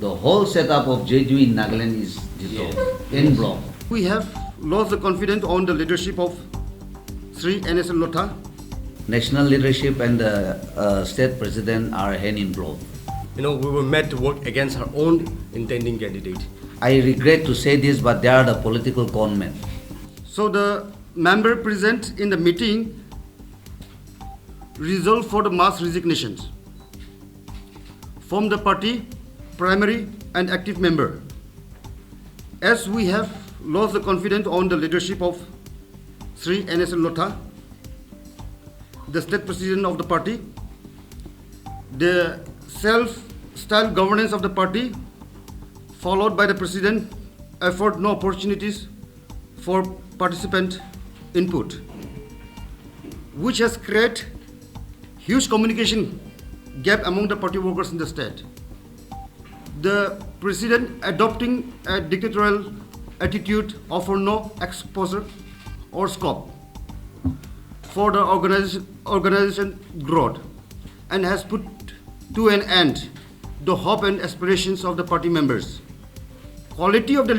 The whole setup of JDU in Nagaland is dissolved in block. We have lost the confidence on the leadership of Sri S Rotokha. National leadership and the state president are hand in glove. We were made to work against our own intending candidate. I regret to say this, but they are the political conmen. So the member present in the meeting resolved for the mass resignations from the party primary and active member. As we have lost the confidence on the leadership of Sri S Rotokha, the state president of the party, the self-styled governance of the party, followed by the president, afford no opportunities for participant input, which has created huge communication gap among the party workers in the state. The president adopting a dictatorial attitude offer no exposure or scope for the organization growth and has put to an end the hope and aspirations of the party members. Quality of the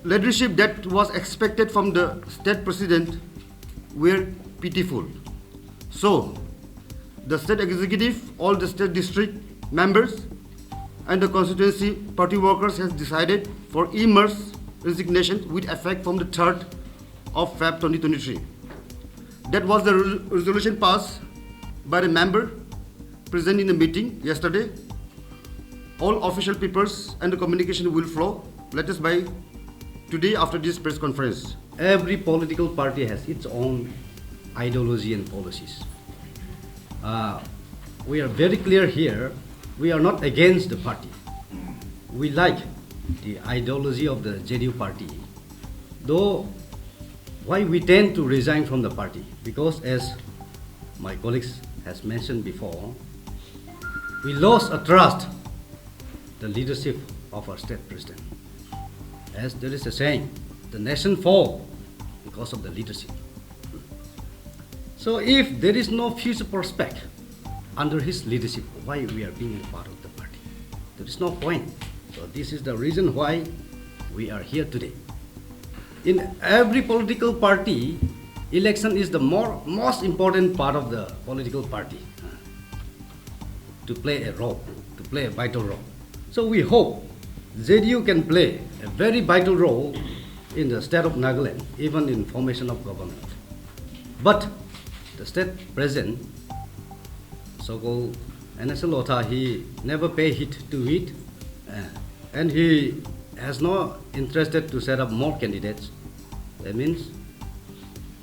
leadership that was expected from the state president were pitiful. So, the state executive, all the state district members and the constituency party workers has decided for immense resignation with effect from the 3rd of Feb 2023. That was the resolution passed by the member present in the meeting yesterday. All official papers and the communication will flow latest by today after this press conference. Every political party has its own ideology and policies. We are very clear here, we are not against the party. We like the ideology of the JDU party. Though, why we tend to resign from the party? Because as my colleagues has mentioned before, we lost a trust the leadership of our state president. As there is a saying, the nation fall because of the leadership. So if there is no future prospect under his leadership, why we are being a part of the party? There is no point. So this is the reason why we are here today. In every political party, election is the most important part of the political party to play a role, to play a vital role. So we hope JDU can play a very vital role in the state of Nagaland, even in formation of government. But the state president, so-called S Rotokha, he never pay heed to it, and he has no interested to set up more candidates. That means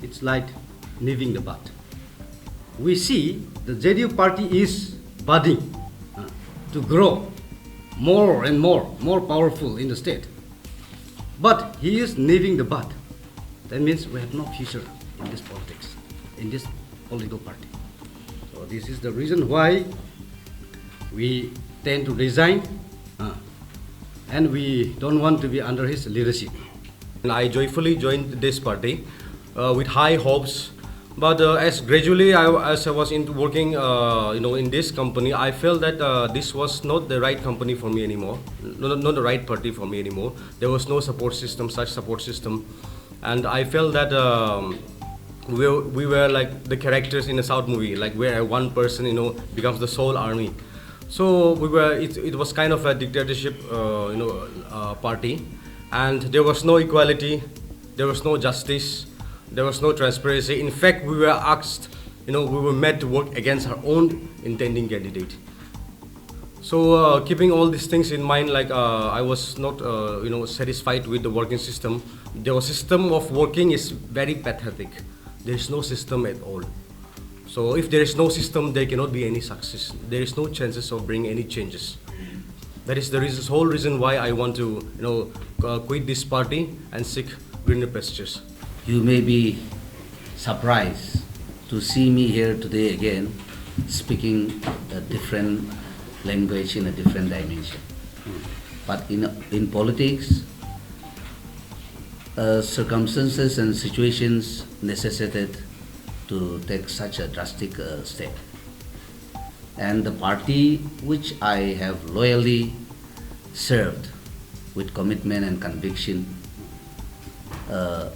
it's like nipping the bud. We see the JDU party is budding to grow more and more powerful in the state. But he is nipping the bud. That means we have no future in this politics, in this political party. So this is the reason why we tend to resign and we don't want to be under his leadership. And I joyfully joined this party with high hopes. But as gradually as I was into working, in this company, I felt that this was not the right company for me anymore, not the right party for me anymore. There was no support system, such support system, and I felt that we were like the characters in a South movie, like where one person, becomes the sole army. So we were. It was kind of a dictatorship, party, and there was no equality, there was no justice. There was no transparency. In fact, we were asked, we were made to work against our own intending candidate. So keeping all these things in mind, like I was not, satisfied with the working system. The system of working is very pathetic. There is no system at all. So if there is no system, there cannot be any success. There is no chances of bringing any changes. That is the whole reason why I want to, quit this party and seek greener pastures. You may be surprised to see me here today again, speaking a different language in a different dimension. But in politics, circumstances and situations necessitated to take such a drastic step. And the party which I have loyally served with commitment and conviction uh,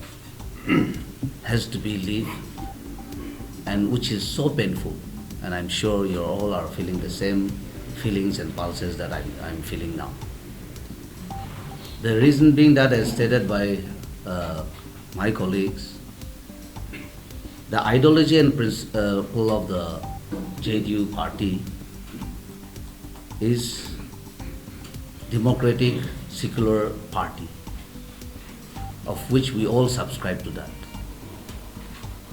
has to be lived, and which is so painful. And I'm sure you all are feeling the same feelings and pulses that I'm feeling now. The reason being that, as stated by my colleagues, the ideology and principle of the JDU party is democratic secular party, of which we all subscribe to that.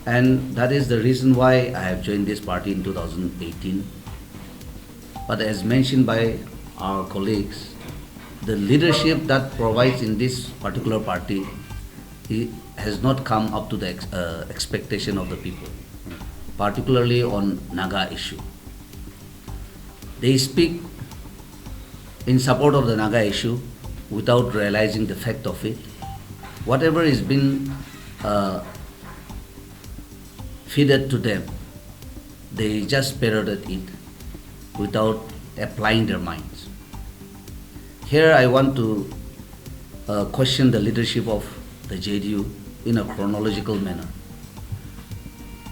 And that is the reason why I have joined this party in 2018. But as mentioned by our colleagues, the leadership that provides in this particular party has not come up to the expectation of the people, particularly on Naga issue. They speak in support of the Naga issue without realizing the fact of it. Whatever is been feeded to them, they just parroted it without applying their minds. Here I want to question the leadership of the JDU in a chronological manner.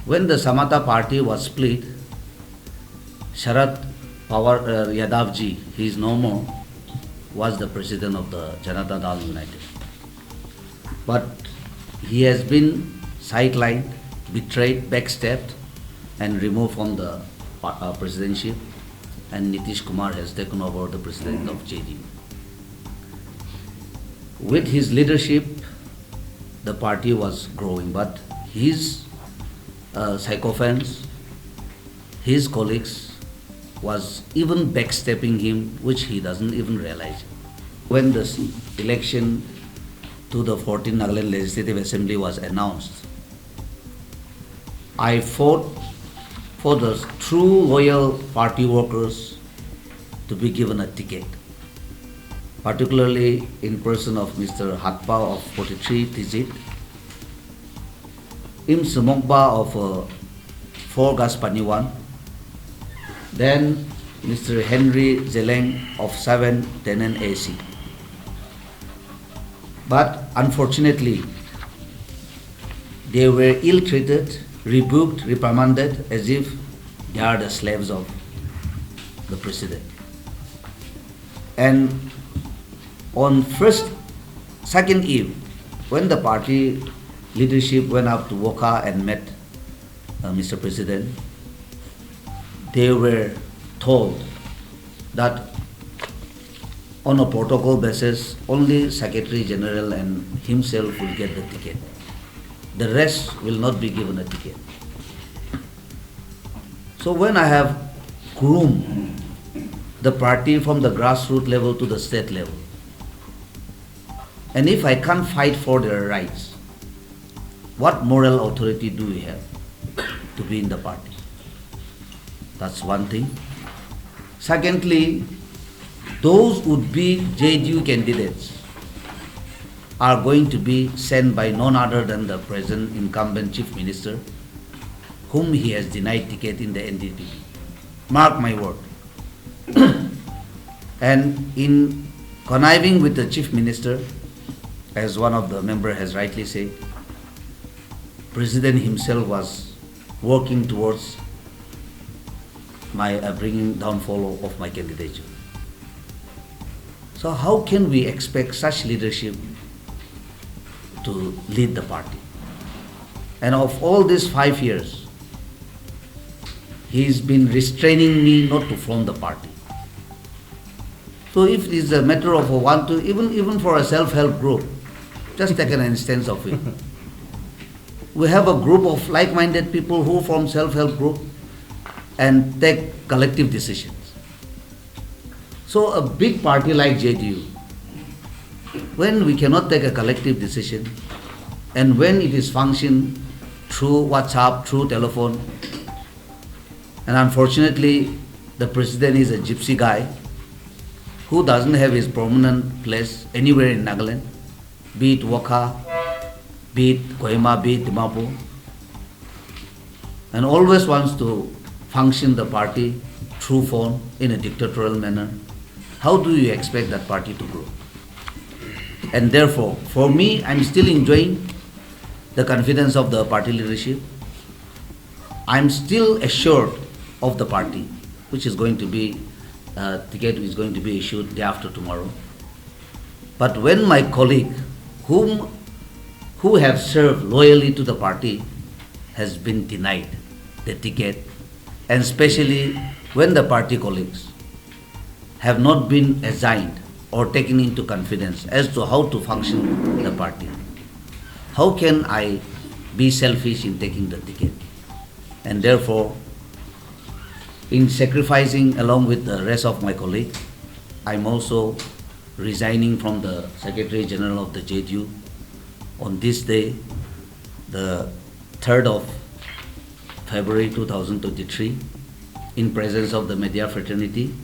When the Samata party was split, Sharad Yadavji, he is no more, was the president of the Janata Dal United. But he has been sidelined, betrayed, backstabbed, and removed from the presidency, and Nitish Kumar has taken over the president of JDU. With his leadership, the party was growing, but his sycophants, his colleagues, was even backstabbing him, which he doesn't even realize. When the election to the 14th Nagaland Legislative Assembly was announced, I fought for the true loyal party workers to be given a ticket, particularly in person of Mr. Hatpa of 43 Tizit, Im Sumokba of 4 Gaspaniwan, then Mr. Henry Zeleng of 7 Tenen AC. But unfortunately, they were ill-treated, rebuked, reprimanded as if they are the slaves of the president. And on second eve, when the party leadership went up to Wokha and met Mr. President, they were told that on a protocol basis, only Secretary General and himself will get the ticket. The rest will not be given a ticket. So when I have groomed the party from the grassroots level to the state level, and if I can't fight for their rights, what moral authority do we have to be in the party? That's one thing. Secondly, those would-be JDU candidates are going to be sent by none other than the present incumbent Chief Minister, whom he has denied ticket in the NDP. Mark my word. And in conniving with the Chief Minister, as one of the members has rightly said, President himself was working towards my bringing downfall of my candidature. So how can we expect such leadership to lead the party? And of all these 5 years, he's been restraining me not to form the party. So if it is a matter of even for a self-help group, just take an instance of it. We have a group of like-minded people who form self-help group and take collective decisions. So a big party like JDU, when we cannot take a collective decision, and when it is functioned through WhatsApp, through telephone, and unfortunately the president is a gypsy guy who doesn't have his prominent place anywhere in Nagaland, be it Wokha, be it Kohima, be it Dimapur, and always wants to function the party through phone in a dictatorial manner. how do you expect that party to grow? And therefore, for me, I'm still enjoying the confidence of the party leadership. I'm still assured of the party, which is going to be, ticket is going to be issued day after tomorrow. But when my colleague, who have served loyally to the party, has been denied the ticket, and especially when the party colleagues have not been assigned or taken into confidence as to how to function the party, how can I be selfish in taking the ticket? And therefore, in sacrificing along with the rest of my colleagues, I'm also resigning from the Secretary General of the JDU on this day, the 3rd of February 2023, in presence of the media fraternity.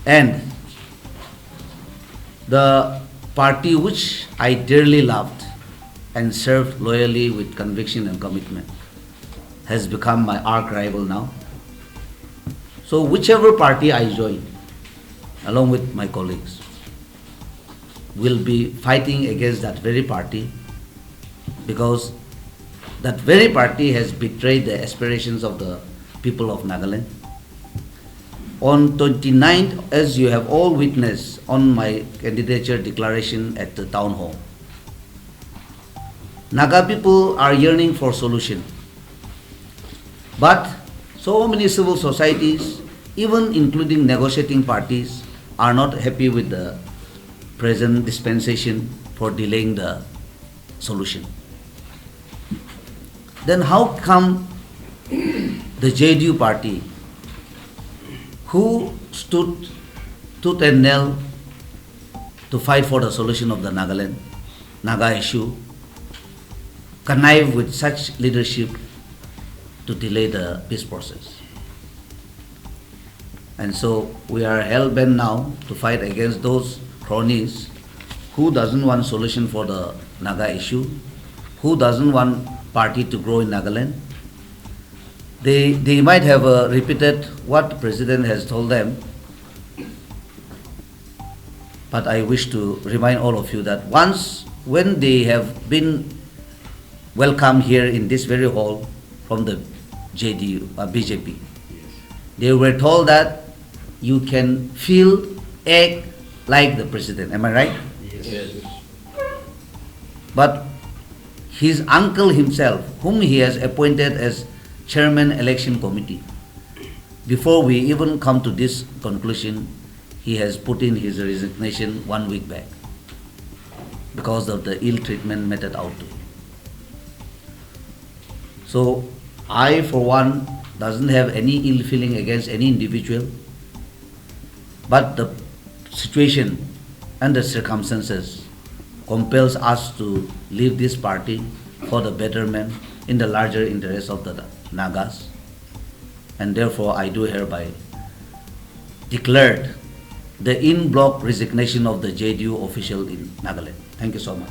And the party which I dearly loved and served loyally with conviction and commitment has become my arch rival now. So whichever party I join, along with my colleagues, will be fighting against that very party, because that very party has betrayed the aspirations of the people of Nagaland. On 29th, as you have all witnessed on my candidature declaration at the town hall, Naga people are yearning for solution. But so many civil societies, even including negotiating parties, are not happy with the present dispensation for delaying the solution. Then how come the JDU party, who stood tooth and nail to fight for the solution of the Naga issue, connive with such leadership to delay the peace process? And so we are hell-bent now to fight against those cronies who doesn't want solution for the Naga issue, who doesn't want party to grow in Nagaland. They might have repeated what the President has told them, but I wish to remind all of you that when they have been welcomed here in this very hall from the JDU, BJP, they were told that you can feel, act like the President. Am I right? Yes. But his uncle himself, whom he has appointed as Chairman Election Committee, before we even come to this conclusion, he has put in his resignation 1 week back because of the ill treatment meted out to him. So I, for one, doesn't have any ill feeling against any individual, but the situation and the circumstances compels us to leave this party for the betterment in the larger interest of the Nagas, and therefore I do hereby declared the in-block resignation of the JDU official in Nagaland. Thank you so much.